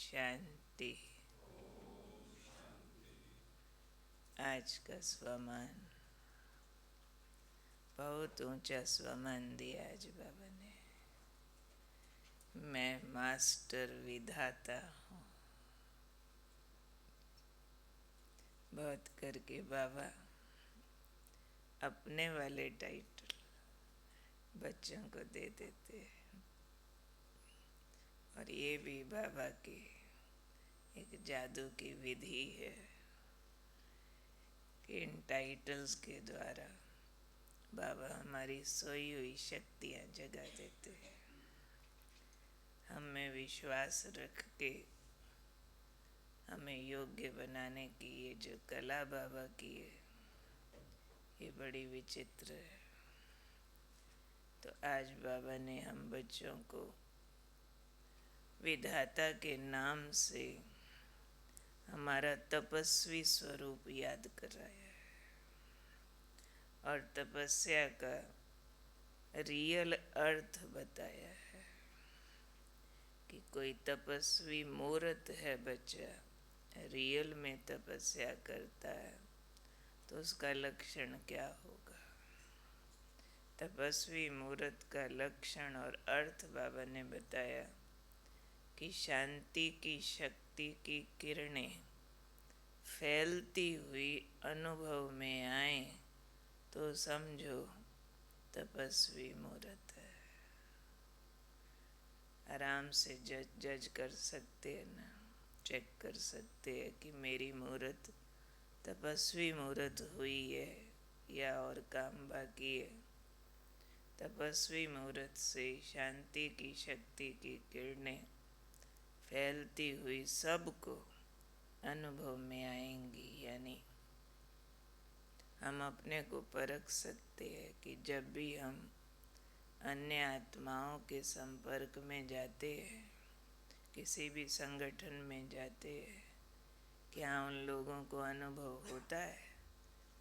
शांति। आज का स्वमान बहुत ऊंचा स्वमान दिया आज बाबा ने। मैं मास्टर विधाता हूँ। बहुत करके बाबा अपने वाले टाइटल बच्चों को दे देते हैं, और ये भी बाबा की एक जादू की विधि है कि इन टाइटल्स के द्वारा बाबा हमारी सोई हुई शक्तियाँ जगा देते हैं। हमें विश्वास रख के हमें योग्य बनाने की ये जो कला बाबा की है, ये बड़ी विचित्र है। तो आज बाबा ने हम बच्चों को विधाता के नाम से हमारा तपस्वी स्वरूप याद कराया है, और तपस्या का रियल अर्थ बताया है कि कोई तपस्वी मूर्त है बच्चा, रियल में तपस्या करता है तो उसका लक्षण क्या होगा। तपस्वी मूर्त का लक्षण और अर्थ बाबा ने बताया कि शांति की शक्ति की किरणें फैलती हुई अनुभव में आए तो समझो तपस्वी मूर्त है। आराम से जज कर सकते हैं ना, चेक कर सकते हैं कि मेरी मूर्त तपस्वी मूर्त हुई है या और काम बाकी है। तपस्वी मूर्त से शांति की शक्ति की किरणें फैलती हुई सबको अनुभव में आएंगी। यानी हम अपने को परख सकते हैं कि जब भी हम अन्य आत्माओं के संपर्क में जाते हैं, किसी भी संगठन में जाते हैं, क्या उन लोगों को अनुभव होता है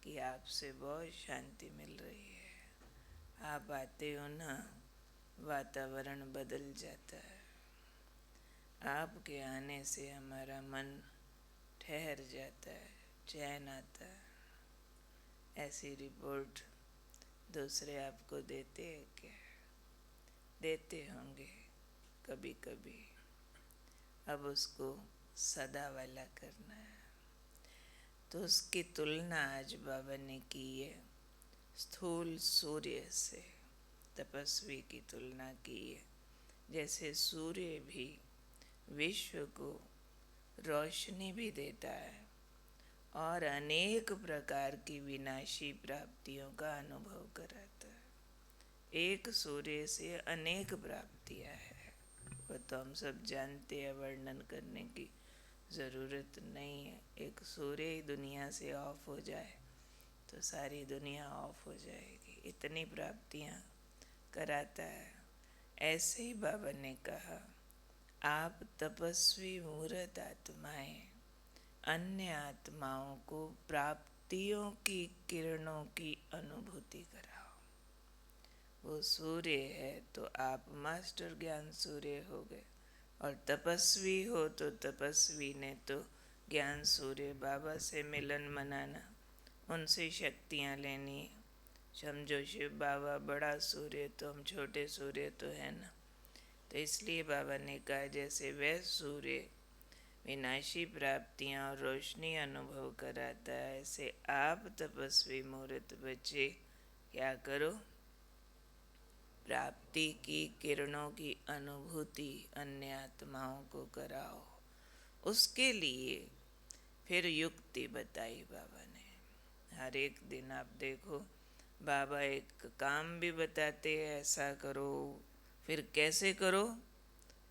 कि आपसे बहुत शांति मिल रही है। आप आते हो ना, वातावरण बदल जाता है। आपके आने से हमारा मन ठहर जाता है, चैन आता है। ऐसी रिपोर्ट दूसरे आपको देते हैं क्या? देते होंगे कभी कभी। अब उसको सदा वाला करना है। तो उसकी तुलना आज बाबा ने की है स्थूल सूर्य से। तपस्वी की तुलना की है जैसे सूर्य भी विश्व को रोशनी भी देता है और अनेक प्रकार की विनाशी प्राप्तियों का अनुभव कराता है। एक सूर्य से अनेक प्राप्तियां हैं, वो तो हम सब जानते हैं, वर्णन करने की ज़रूरत नहीं है। एक सूर्य ही दुनिया से ऑफ हो जाए तो सारी दुनिया ऑफ हो जाएगी, इतनी प्राप्तियां कराता है। ऐसे ही बाबा ने कहा, आप तपस्वी मूर्त आत्माएं अन्य आत्माओं को प्राप्तियों की किरणों की अनुभूति कराओ। वो सूर्य है तो आप मास्टर ज्ञान सूर्य हो गए, और तपस्वी हो तो तपस्वी ने तो ज्ञान सूर्य बाबा से मिलन मनाना, उनसे शक्तियाँ लेनी। समझो शिव बाबा बड़ा सूर्य तो हम छोटे सूर्य तो है ना। तो इसलिए बाबा ने कहा जैसे वह सूर्य विनाशी प्राप्तियाँ और रोशनी अनुभव कराता है, ऐसे आप तपस्वी मूर्त बच्चे क्या करो, प्राप्ति की किरणों की अनुभूति अन्य आत्माओं को कराओ। उसके लिए फिर युक्ति बताई बाबा ने। हर एक दिन आप देखो बाबा एक काम भी बताते हैं, ऐसा करो, फिर कैसे करो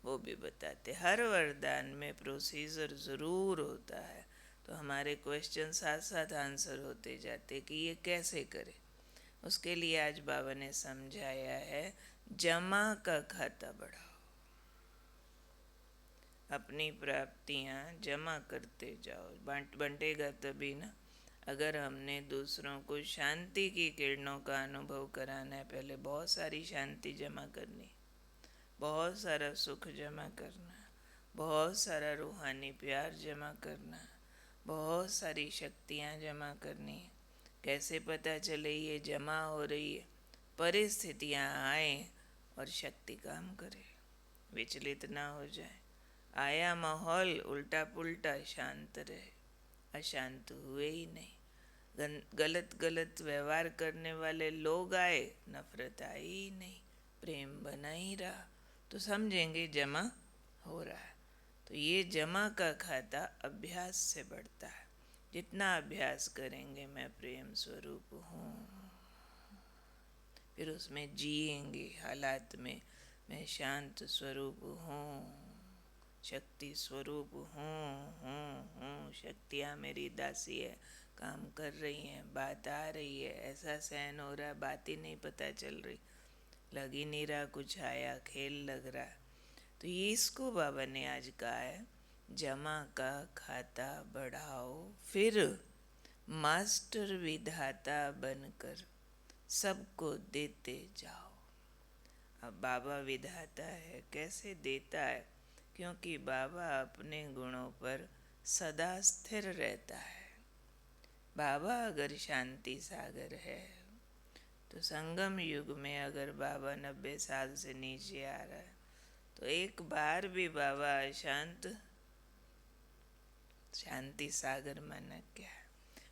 वो भी बताते। हर वरदान में प्रोसीजर ज़रूर होता है, तो हमारे क्वेश्चन साथ साथ आंसर होते जाते कि ये कैसे करें। उसके लिए आज बाबा ने समझाया है, जमा का खाता बढ़ाओ। अपनी प्राप्तियाँ जमा करते जाओ, बंटेगा तभी ना। अगर हमने दूसरों को शांति की किरणों का अनुभव कराना है, पहले बहुत सारी शांति जमा करनी, बहुत सारा सुख जमा करना, बहुत सारा रूहानी प्यार जमा करना, बहुत सारी शक्तियाँ जमा करनी है। कैसे पता चले ये जमा हो रही है? परिस्थितियाँ आए और शक्ति काम करे, विचलित ना हो जाए। आया माहौल उल्टा पुल्टा, शांत रहे, अशांत हुए ही नहीं। गलत गलत व्यवहार करने वाले लोग आए, नफरत आई ही नहीं, प्रेम बना ही रहा, तो समझेंगे जमा हो रहा है। तो ये जमा का खाता अभ्यास से बढ़ता है। जितना अभ्यास करेंगे मैं प्रेम स्वरूप हूँ, फिर उसमें जिएंगे हालात में, मैं शांत स्वरूप हूँ, शक्ति स्वरूप हूँ, शक्तियाँ मेरी दासी है, काम कर रही हैं, बात आ रही है, ऐसा सहन हो रहा है, बात ही नहीं पता चल रही, लग ही नहीं रहा कुछ आया, खेल लग रहा। तो ये इसको बाबा ने आज कहा है, जमा का खाता बढ़ाओ, फिर मास्टर विधाता बनकर सबको देते जाओ। अब बाबा विधाता है, कैसे देता है? क्योंकि बाबा अपने गुणों पर सदा स्थिर रहता है। बाबा अगर शांति सागर है, तो संगम युग में अगर बाबा 90 साल से नीचे आ रहा है, तो एक बार भी बाबा अशांत, शांति सागर माना क्या है?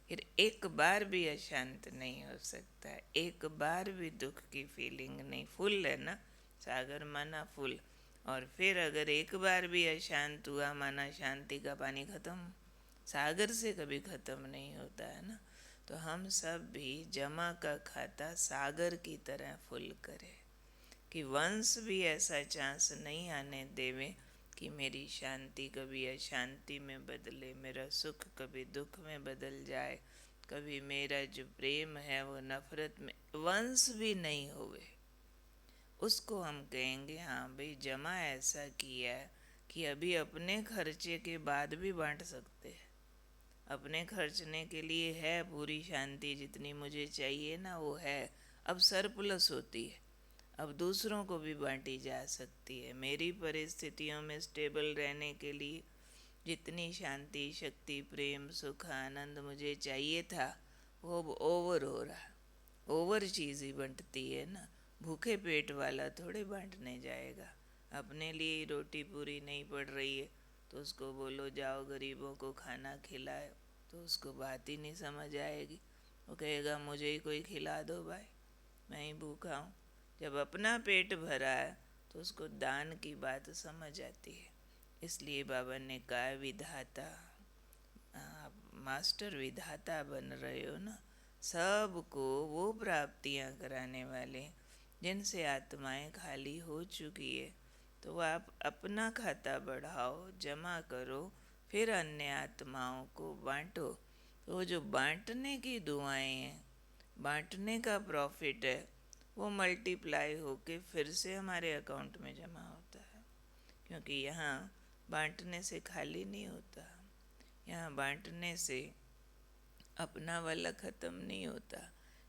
फिर एक बार भी अशांत नहीं हो सकता है, एक बार भी दुख की फीलिंग नहीं। फुल है ना, सागर माना फुल। और फिर अगर एक बार भी अशांत हुआ, माना शांति का पानी खत्म। सागर से कभी खत्म नहीं होता है ना। तो हम सब भी जमा का खाता सागर की तरह फुल करें, कि वंश भी ऐसा चांस नहीं आने देवे कि मेरी शांति कभी अशांति में बदले, मेरा सुख कभी दुख में बदल जाए, कभी मेरा जो प्रेम है वो नफरत में, वंश भी नहीं होवे। उसको हम कहेंगे हाँ भाई जमा ऐसा किया है कि अभी अपने खर्चे के बाद भी बांट सकते हैं। अपने खर्चने के लिए है पूरी शांति, जितनी मुझे चाहिए ना वो है, अब सरप्लस होती है, अब दूसरों को भी बांटी जा सकती है। मेरी परिस्थितियों में स्टेबल रहने के लिए जितनी शांति, शक्ति, प्रेम, सुख, आनंद मुझे चाहिए था, वो अब ओवर हो रहा। ओवर चीज़ ही बंटती है ना, भूखे पेट वाला थोड़े बांटने जाएगा। अपने लिए ही रोटी पूरी नहीं पड़ रही है, तो उसको बोलो जाओ गरीबों को खाना खिलाओ, तो उसको बात ही नहीं समझ आएगी। वो कहेगा मुझे ही कोई खिला दो भाई, मैं ही भूखा हूँ। जब अपना पेट भरा है तो उसको दान की बात समझ आती है। इसलिए बाबा ने कहा विधाता, आप मास्टर विधाता बन रहे हो ना, सबको वो प्राप्तियां कराने वाले जिनसे आत्माएं खाली हो चुकी है। तो आप अपना खाता बढ़ाओ, जमा करो, फिर अन्य आत्माओं को बांटो। तो वो जो बांटने की दुआएं हैं, बांटने का प्रॉफिट है, वो मल्टीप्लाई होके फिर से हमारे अकाउंट में जमा होता है। क्योंकि यहाँ बांटने से खाली नहीं होता, यहाँ बांटने से अपना वाला ख़त्म नहीं होता।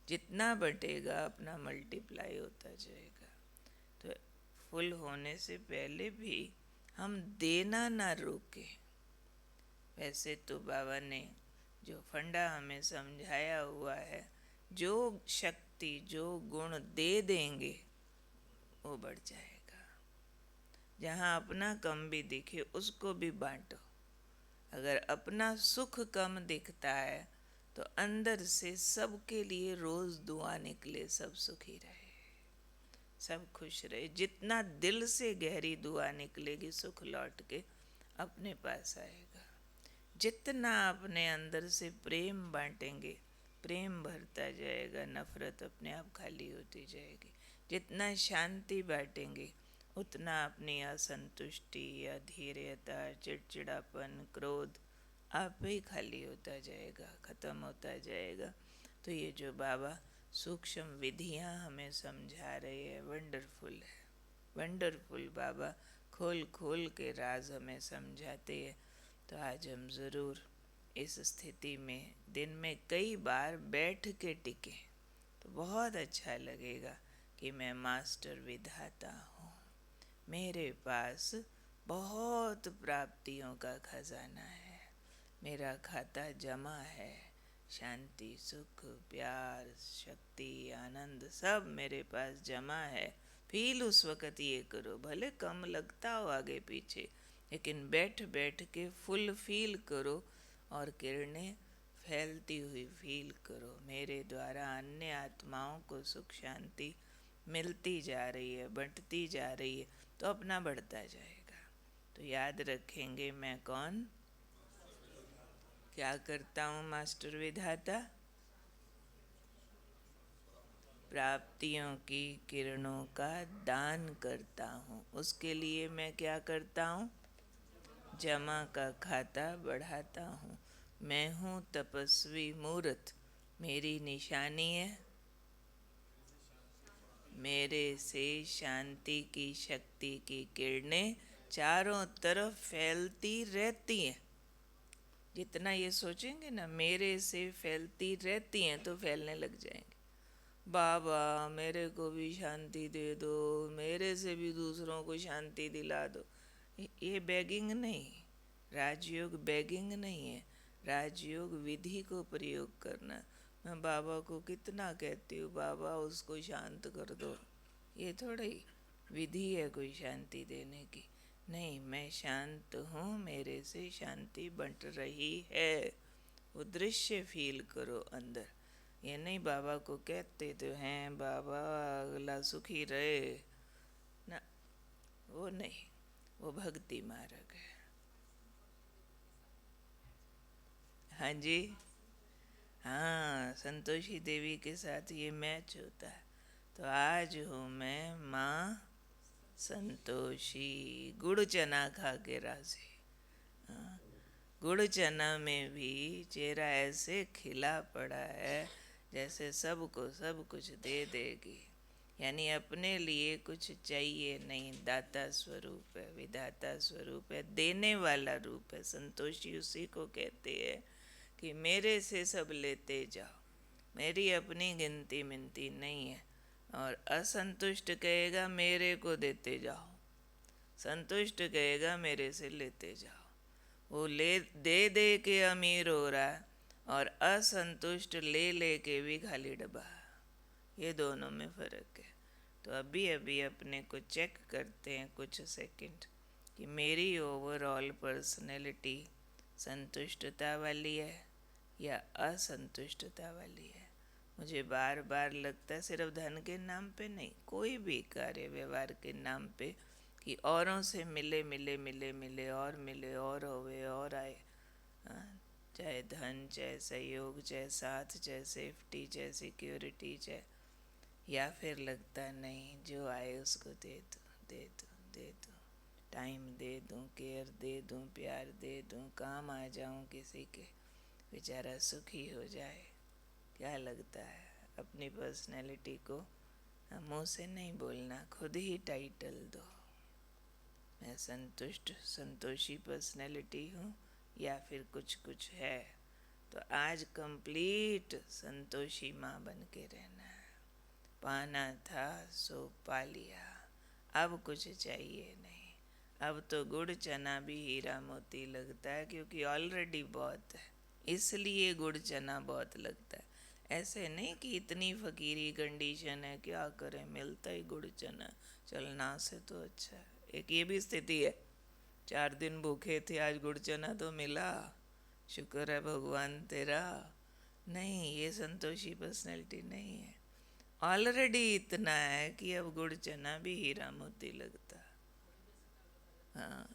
जितना बटेगा अपना मल्टीप्लाई होता जाएगा। तो फुल होने से पहले भी हम देना ना रोके। वैसे तो बाबा ने जो फंडा हमें समझाया हुआ है, जो शक्ति जो गुण दे देंगे वो बढ़ जाएगा। जहाँ अपना कम भी दिखे उसको भी बांटो। अगर अपना सुख कम दिखता है तो अंदर से सबके लिए रोज दुआ निकले, सब सुखी रहे, सब खुश रहे। जितना दिल से गहरी दुआ निकलेगी, सुख लौट के अपने पास आएगा। जितना अपने अंदर से प्रेम बांटेंगे, प्रेम भरता जाएगा, नफरत अपने आप खाली होती जाएगी। जितना शांति बांटेंगे, उतना अपनी असंतुष्टि, अधीरता, चिड़चिड़ापन, क्रोध आप ही खाली होता जाएगा, ख़त्म होता जाएगा। तो ये जो बाबा सूक्ष्म विधियाँ हमें समझा रहे हैं, वंडरफुल है, वंडरफुल। बाबा खोल खोल के राज हमें समझाते हैं। तो आज हम ज़रूर इस स्थिति में दिन में कई बार बैठ के टिके, तो बहुत अच्छा लगेगा कि मैं मास्टर विधाता हूँ, मेरे पास बहुत प्राप्तियों का खजाना है। मेरा खाता जमा है। शांति, सुख, प्यार, शक्ति, आनंद सब मेरे पास जमा है। फील उस वक़्त ये करो, भले कम लगता हो आगे पीछे, लेकिन बैठ बैठ के फुल फील करो और किरणें फैलती हुई फील करो। मेरे द्वारा अन्य आत्माओं को सुख शांति मिलती जा रही है, बंटती जा रही है, तो अपना बढ़ता जाएगा। तो याद रखेंगे, मैं कौन, क्या करता हूँ मास्टर विधाता? प्राप्तियों की किरणों का दान करता हूँ। उसके लिए मैं क्या करता हूँ? जमा का खाता बढ़ाता हूँ। मैं हूँ तपस्वी मूर्त। मेरी निशानी है, मेरे से शांति की शक्ति की किरणें चारों तरफ फैलती रहती हैं। जितना ये सोचेंगे ना मेरे से फैलती रहती हैं, तो फैलने लग जाएंगे। बाबा मेरे को भी शांति दे दो, मेरे से भी दूसरों को शांति दिला दो। ये बेगिंग नहीं, राजयोग बेगिंग नहीं है। राजयोग विधि को प्रयोग करना। मैं बाबा को कितना कहती हूँ, बाबा उसको शांत कर दो, ये थोड़ा ही विधि है कोई शांति देने की। नहीं, मैं शांत हूँ, मेरे से शांति बंट रही है। वो दृश्य फील करो अंदर। ये नहीं बाबा को कहते तो हैं बाबा अगला सुखी रहे ना, वो नहीं, वो भक्ति मार्ग है। हाँ जी, हाँ, संतोषी देवी के साथ ये मैच होता है। तो आज हूँ मैं माँ संतोषी, गुड़ चना खा के राजी। हाँ, गुड़ चना में भी चेहरा ऐसे खिला पड़ा है जैसे सबको सब कुछ दे देगी। यानी अपने लिए कुछ चाहिए नहीं, दाता स्वरूप है, विधाता स्वरूप है, देने वाला रूप है। संतोषी उसी को कहते हैं कि मेरे से सब लेते जाओ, मेरी अपनी गिनती मिनती नहीं है। और असंतुष्ट कहेगा मेरे को देते जाओ, संतुष्ट कहेगा मेरे से लेते जाओ। वो ले दे दे के अमीर हो रहा है, और असंतुष्ट ले ले के भी खाली डब्बा। ये दोनों में फ़र्क है। तो अभी अभी अपने को चेक करते हैं कुछ सेकंड कि मेरी ओवरऑल पर्सनैलिटी संतुष्टता वाली है या असंतुष्टता वाली है। मुझे बार बार लगता है सिर्फ धन के नाम पे नहीं, कोई भी कार्य व्यवहार के नाम पे, कि औरों से मिले मिले मिले मिले और मिले और होवे और आए। चाहे धन, चाहे सहयोग, चाहे साथ, चाहे सेफ्टी, चाहे सिक्योरिटी, चाहे, या फिर लगता नहीं जो आए उसको दे दूँ, दे दूँ, दे दूँ, टाइम दे दूँ, केयर दे दूँ, प्यार दे दूँ, काम आ जाऊँ किसी के, बेचारा सुखी हो जाए। क्या लगता है? अपनी पर्सनैलिटी को मुँह से नहीं बोलना, खुद ही टाइटल दो। मैं संतुष्ट संतोषी पर्सनैलिटी हूँ या फिर कुछ कुछ है। तो आज कंप्लीट संतोषी माँ बन के रहना है। पाना था सो पा लिया, अब कुछ चाहिए नहीं। अब तो गुड़ चना भी हीरा मोती लगता है, क्योंकि ऑलरेडी बहुत है, इसलिए गुड़ चना बहुत लगता है। ऐसे नहीं कि इतनी फकीरी कंडीशन है, क्या करें, मिलता ही गुड़ चना, चलना से तो अच्छा है। एक ये भी स्थिति है, 4 दिन भूखे थे, आज गुड़ चना तो मिला, शुक्र है भगवान तेरा। नहीं, ये संतोषी पर्सनैलिटी नहीं है। ऑलरेडी इतना है कि अब गुड़ चना भी हीरा मोती लगता। हाँ,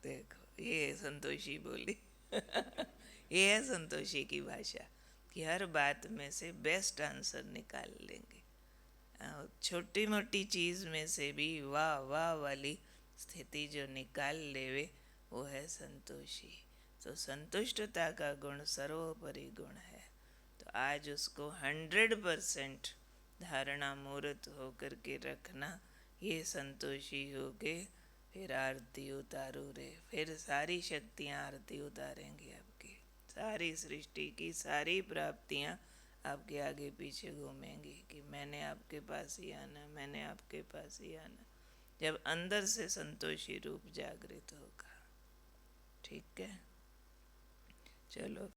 देखो ये संतोषी बोली। ये है संतोषी की भाषा, कि हर बात में से बेस्ट आंसर निकाल लेंगे। छोटी मोटी चीज़ में से भी वाह वाह वाली स्थिति जो निकाल लेवे, वो है संतोषी। तो संतुष्टता का गुण सर्वोपरि गुण है। तो आज उसको 100% धारणा मूर्त होकर के रखना। ये संतोषी हो के फिर आरती उतारो रे, फिर सारी शक्तियाँ आरती उतारेंगी आपकी। सारी सृष्टि की सारी प्राप्तियाँ आपके आगे पीछे घूमेंगी कि मैंने आपके पास ही आना, मैंने आपके पास ही आना। जब अंदर से संतोषी रूप जागृत होगा। ठीक है, चलो